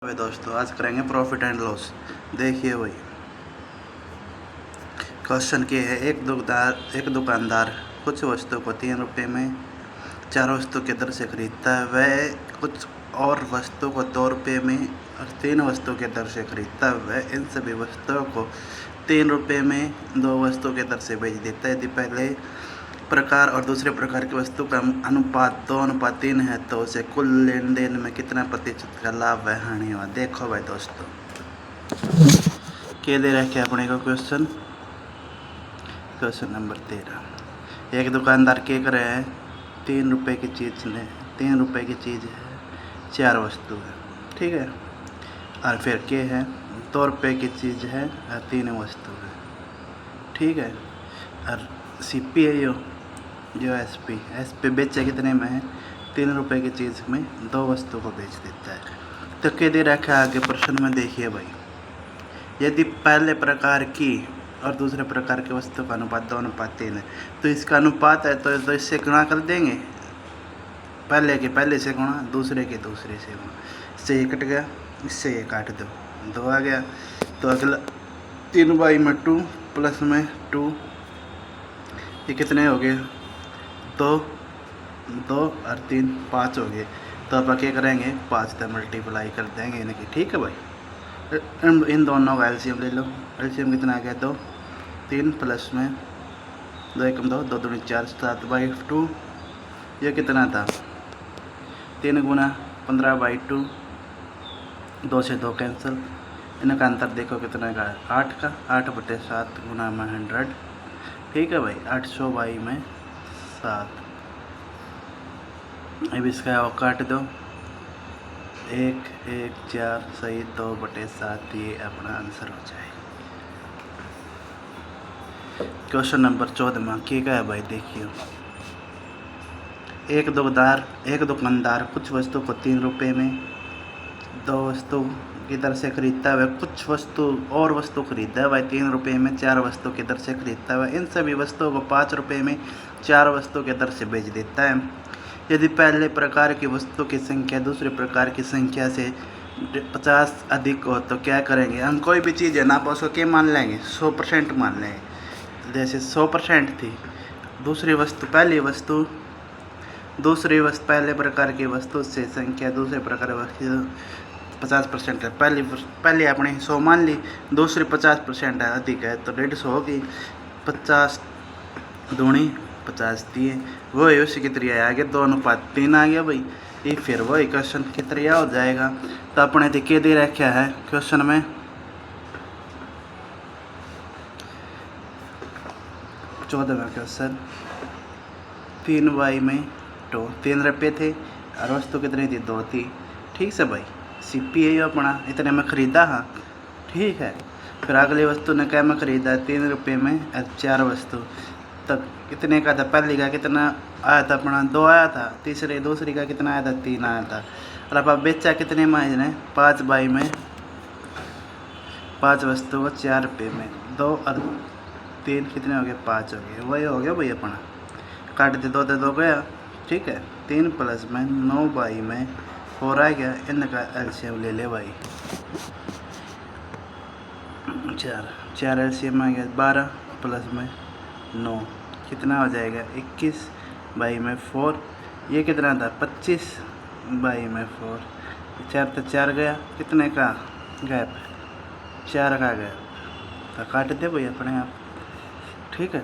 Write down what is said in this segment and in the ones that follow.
भाई दोस्तों, आज करेंगे प्रॉफिट एंड लॉस। देखिए भाई, क्वेश्चन के है एक दुकानदार कुछ वस्तु को 3 रुपये में 4 वस्तु के दर से खरीदता है। वह कुछ और वस्तु को 2 रुपये में और 3 वस्तु के दर से खरीदता है। वह इन सभी वस्तुओं को 3 रुपये में 2 वस्तु के दर से बेच देता है। यदि पहले प्रकार और दूसरे प्रकार की वस्तु का अनुपात 2:3 है तो उसे कुल लेन देन में कितना प्रतिशत का लाभ व हानि हुआ। देखो भाई दोस्तों, के दे रखे अपने को क्वेश्चन नंबर 13। एक दुकानदार के कर रहे हैं 3 रुपये की चीज़ ने 3 रुपये की चीज़ है, 4 वस्तु है, ठीक है। और फिर के है 2 रुपये की चीज़ है और 3 वस्तु है, ठीक है। और CP है जो SP बेचे कितने में है? 3 रुपये की चीज़ में 2 वस्तु को बेच देता है। तो क्या दे रखा है आगे प्रश्न में? देखिए भाई, यदि पहले प्रकार की और दूसरे प्रकार की वस्तु का अनुपात 2:3 है तो इसका अनुपात है तो इससे गुणा कर देंगे। पहले के पहले से गुणा, दूसरे के दूसरे से गुणा। इससे ये कट गया, इससे ये काट दो, 2 आ गया। तो अगला 3/2 प्लस में 2, ये कितने हो गए? 2 और 3 5 हो गए। तो अब क्या करेंगे? 5 से मल्टीप्लाई कर देंगे इनकी, ठीक है भाई। इन दोनों का एलसीएम ले लो। एलसीएम कितना आ गया? 2, 3 प्लस में 2 एकम 2, 2 दूनी 4, 7/2। ये कितना था? 3 गुना 15/2, 2 से 2 कैंसिल। इनका अंतर देखो कितना का है? 8 का। 8/7 गुना में 100, ठीक है भाई। 800/7। अब इसका वो काट दो, 1 1 4 सही 2/7। ये अपना आंसर हो जाए। क्वेश्चन नंबर 14 की का है भाई? देखिए, एक दुकानदार कुछ वस्तु को 3 रुपये में 2 वस्तु की दर से खरीदता है। कुछ वस्तु खरीदता है भाई 3 रुपये में 4 वस्तु की दर से खरीदता है। इन सभी वस्तुओं को 5 रुपये में 4 वस्तु की दर से बेच देता है। यदि पहले प्रकार की वस्तु की संख्या दूसरे प्रकार की संख्या से 50 अधिक हो तो क्या करेंगे? हम कोई भी चीज़ है ना, आप उसको क्या मान लेंगे? 100% मान लेंगे। जैसे 100% थी पहले प्रकार की वस्तु से संख्या दूसरे प्रकार की वस्तु 50% है। पहले आपने 100 मान ली, दूसरी 50% है, अधिक है तो 150 होगी। 50 दूनी 50 दिए, वो है उसी की तरह आगे 2:3 आ गया भाई। ये फिर वही क्वेश्चन की तरह हो जाएगा। तो अपने देखिए दे रखा है क्वेश्चन में 14वां क्वेश्चन। 3/2 3 रुपये थे और वस्तु कितनी थी? 2 थी, ठीक से भाई। CP है अपना, इतने में खरीदा, हाँ ठीक है। फिर अगली वस्तु ने क्या में खरीदा? 3 रुपये में 4 वस्तु। तब कितने का था? पहली का कितना आया था अपना? 2 आया था। दूसरी का कितना आया था? 3 आया था। और अब बेचा कितने में? इसने 5 वस्तु को 4 रुपये में 2 और 3 कितने हो गए? 5 हो गए। वही हो गया भाई अपना। काट दे, 2 से 2 गया, ठीक है। 3 प्लस में 9/4 आ गया। इनका एलसीएम ले ले भाई। 4 एलसीएम आ गया। 12 प्लस में 9 कितना हो जाएगा? 21/4। ये कितना था? 25/4। 4 से 4 गया, कितने का गैप? 4 का गया। तो काट दे भाई अपने आप, ठीक है।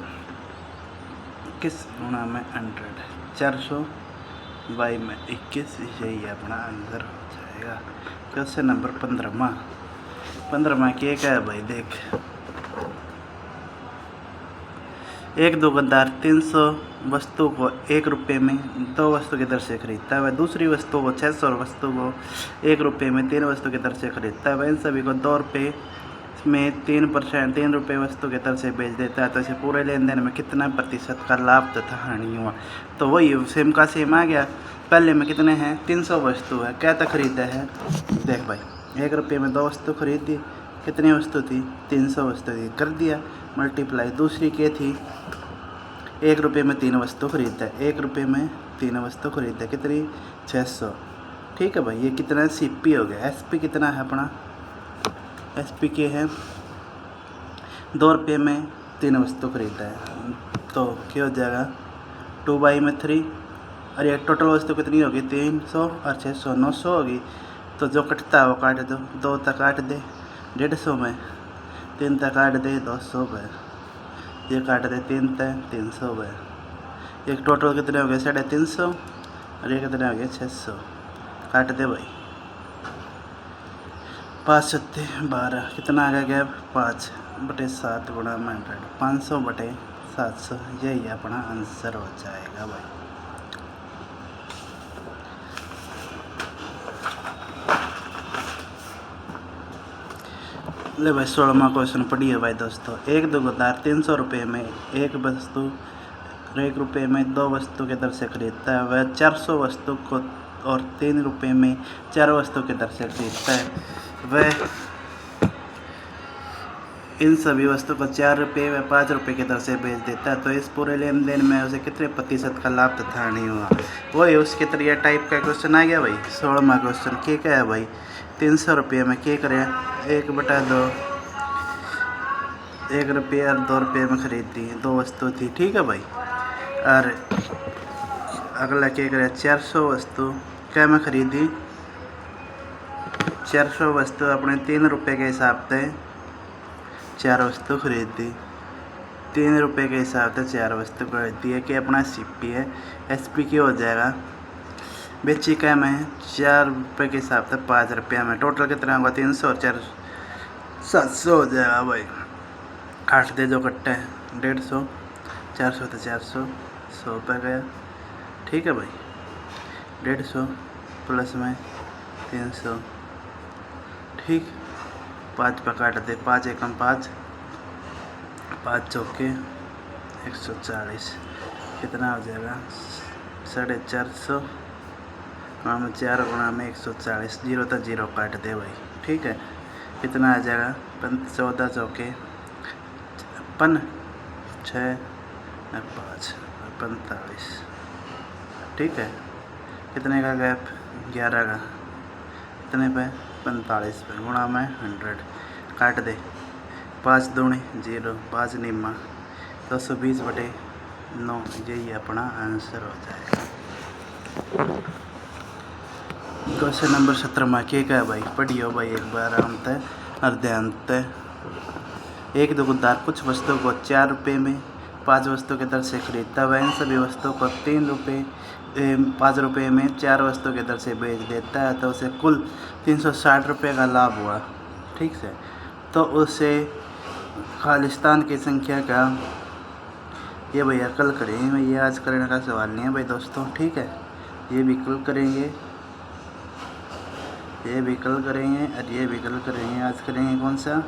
21 गुणा में 100, 400/21। यही अपना आंसर हो जाएगा। क्वेश्चन नंबर 15 के क्या है भाई? देख, एक दुकानदार 300 वस्तु को 1 रुपये में 2 वस्तु की दर से खरीदता है। वह दूसरी वस्तु को 600 वस्तु को 1 रुपये में 3 वस्तु की दर से खरीदता है। वह इन सभी को 2 रुपये में 3 रुपये वस्तु की दर से बेच देता है। तो इसे पूरे लेन देन में कितना प्रतिशत का लाभ तथा हानि हुआ? तो वही सेम का सेम आ गया। पहले में कितने हैं? 300 वस्तु है। क्या तक खरीदा है? देख भाई, 1 रुपये में 2 वस्तु खरीदी। कितनी वस्तु थी? 300 वस्तु थी, कर दिया मल्टीप्लाई। दूसरी क्या थी? 1 रुपये में 3 वस्तु खरीदता है। 1 रुपये में 3 वस्तु खरीदता है, कितनी? 600। ठीक है भाई। ये कितना है, सीपी हो गया। एसपी कितना है अपना, एसपी के है 2 रुपये में 3 वस्तु खरीदा है, तो क्या हो जाएगा 2 बाई में 3, और ये टोटल वस्तु कितनी होगी 300 और 600 900 होगी। तो जो कटता है वो काट दो, 2 तक काट दे 150 में, 3 तक काट दे 200 में, ये काट दे 3 तक 300 में। एक टोटल कितने हो गए 350 और ये कितने हो गए 600, काट दे भाई। 5 सत्ते 12, कितना आ गया गैप 5/7 गुणा में 100, 500/700, यही अपना आंसर हो जाएगा भाई। ले भाई 16वां क्वेश्चन पढ़िए भाई दोस्तों। एक दुकानदार 300 रुपये में एक वस्तु 1 रुपये में 2 वस्तु के दर से खरीदता है। वह 400 वस्तु को और 3 रुपये में 4 वस्तु के दर से खरीदता है। वह इन सभी वस्तु को 4 रुपये व 5 रुपये के दर से बेच देता है। तो इस पूरे लेन देन में उसे कितने प्रतिशत का लाभ तथा हानि हुआ। वही उसके तरीके टाइप का क्वेश्चन आ गया भाई। 16वां क्वेश्चन क्या है भाई, 300 रुपये में क्या करें 1/2, 1 रुपये और 2 रुपये में खरीदी 2 वस्तु थी, ठीक है भाई। और अगला क्या करें 400 वस्तु क्या में खरीदी, 400 वस्तु अपने 3 रुपये के हिसाब से 4 वस्तु खरीदी, 3 रुपये के हिसाब से 4 वस्तु खरीदी है कि अपना सीपी है। एसपी क्या हो जाएगा, बेची क्या में 4 रुपये के हिसाब से 5 रुपये में, टोटल कितना होगा 300 और 4 700 हो जाएगा भाई। काट दे जो कट्टा है 150, 400 तो 400, 100 रुपये गया, ठीक है भाई। 150 प्लस में 300, ठीक। 5 पर काट दे, 5 एकम 5, 5 चौके 140, कितना हो जाएगा 450 गुणा में 4 गुणा में 140, 0 तक 0 काट दे भाई, ठीक है। कितना आ जाएगा 14 चौके 56 6 5 45, ठीक है। कितने का गैप 11 का, कितने पे 45 पे, गुणा में 100, काट दे 5 दूनी 0, 5 निम्मा 220/9, यही अपना आंसर हो जाएगा। क्वेश्चन नंबर 17 क्या है भाई, पढ़ियो भाई एक बार आराम से और ध्यान से। एक दुकानदार कुछ वस्तुओं को 4 रुपये में 5 वस्तु के दर से खरीदता है। वह इन सभी वस्तुओं को 5 रुपये में 4 वस्तु के दर से बेच देता है। तो उसे कुल 360 रुपये का लाभ हुआ, ठीक है। तो उसे खालिस्तान की संख्या का, ये भैया कल करेंगे भाई, ये आज करने का सवाल नहीं है भाई दोस्तों, ठीक है। ये भी कल करेंगे, ये भी कल करेंगे और ये भी कल करेंगे। आज करेंगे कौन सा,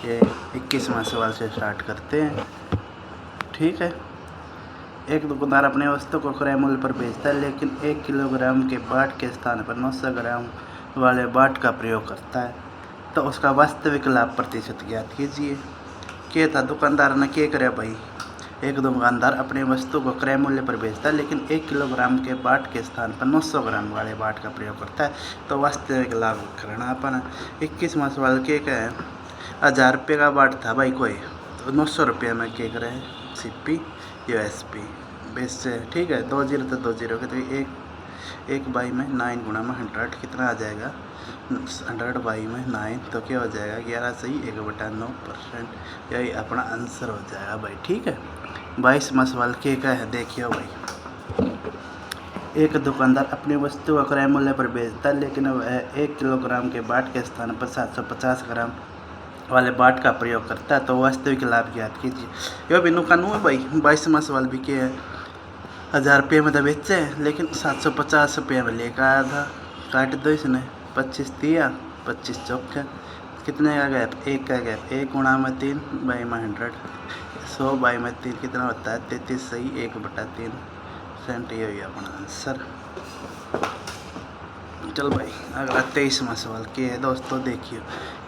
ये 21वां सवाल से स्टार्ट करते हैं, ठीक है। एक दुकानदार अपने वस्तु को क्रय मूल्य पर बेचता है, लेकिन 1 किलोग्राम के बाट के स्थान पर 900 ग्राम वाले बाट का प्रयोग करता है। तो उसका वास्तविक लाभ प्रतिशत ज्ञात कीजिए। क्या था, दुकानदार ने क्या करे भाई, एक दुकानदार अपने वस्तु को क्रय मूल्य पर बेचता है, लेकिन 1 किलोग्राम के बाट के स्थान पर 900 ग्राम वाले बाट का प्रयोग करता है। तो वास्तविक लाभ करना अपन। 21वां सवाल क्या है, 1000 रुपये का बाट था भाई कोई, तो 900 रुपये में क्या करे सीपी यूएसपी बेच से, ठीक है। 2 0 तो 2 0 के, तो 1 बाई में 9 गुणा में 100, कितना आ जाएगा 100 बाई में 9, तो क्या हो जाएगा 11 सही 1/9%, यही अपना आंसर हो जाएगा भाई, ठीक है। 22वां सवाल क्या है, देखिए भाई। एक दुकानदार अपनी वस्तु को क्रय मूल्य पर बेचता है, लेकिन वह 1 किलोग्राम के बाट के स्थान पर 750 ग्राम वाले बाट का प्रयोग करता है। तो वास्तविक लाभ ज्ञात कीजिए। यह भी कानून है भाई। 22वां सवाल भी क्या है, 1000 रुपये में तो बेचे, लेकिन 750 रुपये में लेकर आया था। काट दो इसने, 25 दिया 25 चौके, कितने का गैप 1 का गैप, 1 गुणा में 3 बाई में 100, 100 बाई में 3 कितना होता है 33 सही 1/3%, ये हुई अपना आंसर। चल भाई अगला 23वां सवाल क्या है दोस्तों, देखिए।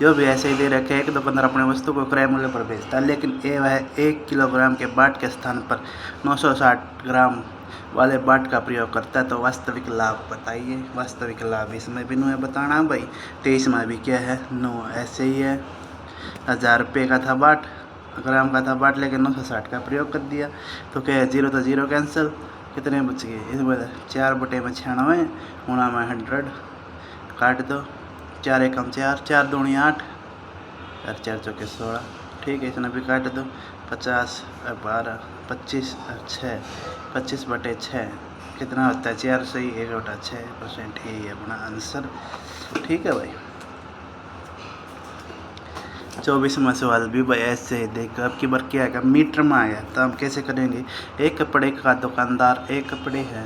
जो भी ऐसे ही दे रखे है, एक दुकानदार अपने वस्तु को क्रय मूल्य पर बेचता है, लेकिन वह 1 किलोग्राम के बाट के स्थान पर 960 ग्राम वाले बाट का प्रयोग करता है तो वास्तविक लाभ बताइए। वास्तविक लाभ इसमें भी नो है बताना भाई। 23 में भी क्या है, नो। ऐसे ही है, 1000 रुपये का था बाट, ग्राम का था बाट, लेकिन 960 का प्रयोग कर दिया तो क्या है, 0 तो 0 कैंसिल, कितने बच गए इसमें 4/96 गुणा में 100 काट दो, 4 एकम 4, 4 दूनी 8 और 4 चौके 16। ठीक है, इसमें भी काट दो, 50 और 12 25 और 6, 25/6 कितना होता है, 4 सही 1/6%। यही है अपना आंसर। ठीक है भाई। 24वां सवाल भी भाई ऐसे ही देखो। अब की बार क्या आएगा, मीटर में आया तो हम कैसे करेंगे। एक कपड़े का दुकानदार, एक कपड़े है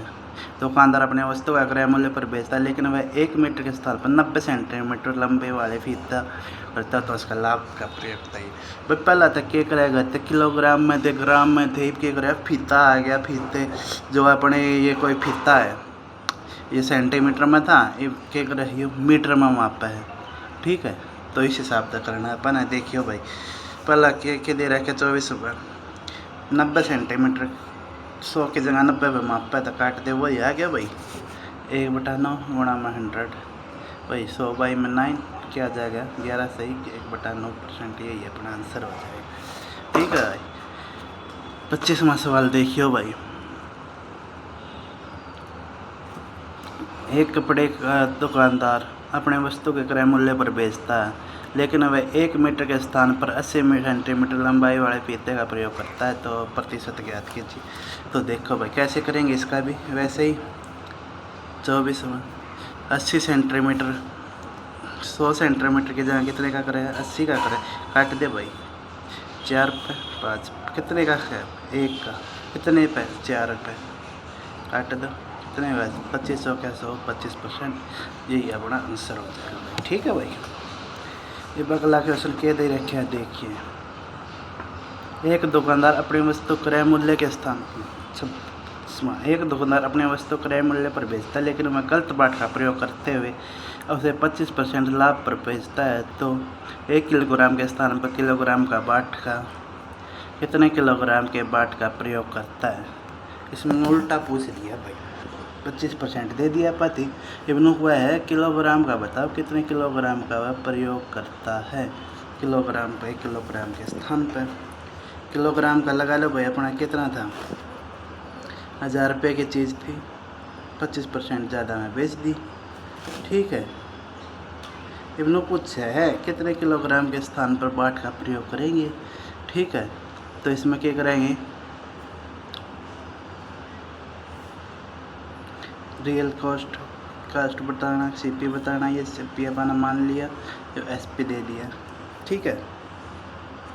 दुकानदार अपने वस्तु का क्रय मूल्य पर बेचता है, लेकिन वह 1 मीटर के स्थान पर 90 सेंटीमीटर लंबे वाले फीता करता तो उसका लाभ का प्रयोग बताइए। भाई पहला तक क्या करेगा, तो किलोग्राम में थे, ग्राम में थे, क्या करेगा, फीता आ गया। फीते जो अपने ये कोई फीता है, ये सेंटीमीटर में था, ये क्या करे, ये मीटर में मापा है। ठीक है, तो इस हिसाब से करना है अपन है। देखियो भाई, पहला के दे रखा 24 रुपये, 90 सेंटीमीटर, 100 की जगह 90 पे मापा है तो काट दे, वही आ गया भाई 1/9 गुणा में 100 भाई, 100/9 क्या आ जाएगा, 11 सही 1/9%। यही अपना आंसर हो जाएगा। ठीक है भाई। 25वां सवाल देखियो भाई। एक कपड़े का दुकानदार अपने वस्तु के क्रय मूल्य पर बेचता है, लेकिन वह 1 मीटर के स्थान पर 80 सेंटीमीटर लंबाई वाले फीते का प्रयोग करता है तो प्रतिशत ज्ञात कीजिए। तो देखो भाई कैसे करेंगे इसका भी, वैसे ही 24 में 80 सेंटीमीटर, 100 सेंटीमीटर की जगह कितने का करे, 80 का करे, काट दे भाई, 4 पे 5 कितने का है, 1 का कितने पे, 4 रुपये, काट दो, कितने का 2500 का 100 25%। यही अपना आंसर हो जाएगा भाई। ठीक है भाई। ये बगला के असल क्या दे रखे हैं देखिए। एक दुकानदार अपनी वस्तु क्रय मूल्य के स्थान एक दुकानदार अपने वस्तु क्रय मूल्य पर बेचता है, लेकिन वह गलत बाट का प्रयोग करते हुए उसे 25% लाभ पर बेचता है तो 1 किलोग्राम के स्थान पर किलोग्राम का बाट का कितने किलोग्राम के बाट का प्रयोग करता है। इसमें उल्टा पूछ दिया भाई, 25% दे दिया पति, इब्नू हुआ है किलोग्राम का बताओ कितने किलोग्राम का वह प्रयोग करता है। किलोग्राम पे किलोग्राम के स्थान पर किलोग्राम का लगा लो भाई, अपना कितना था, 1000 रुपये की चीज़ थी, 25% ज़्यादा में बेच दी। ठीक है, इब्नू पूछा है कितने किलोग्राम के स्थान पर बाट का प्रयोग करेंगे। ठीक है, तो इसमें क्या करेंगे, रियल कास्ट बताना, सीपी बताना, ये सीपी अपना मान लिया, जो एसपी दे दिया। ठीक है।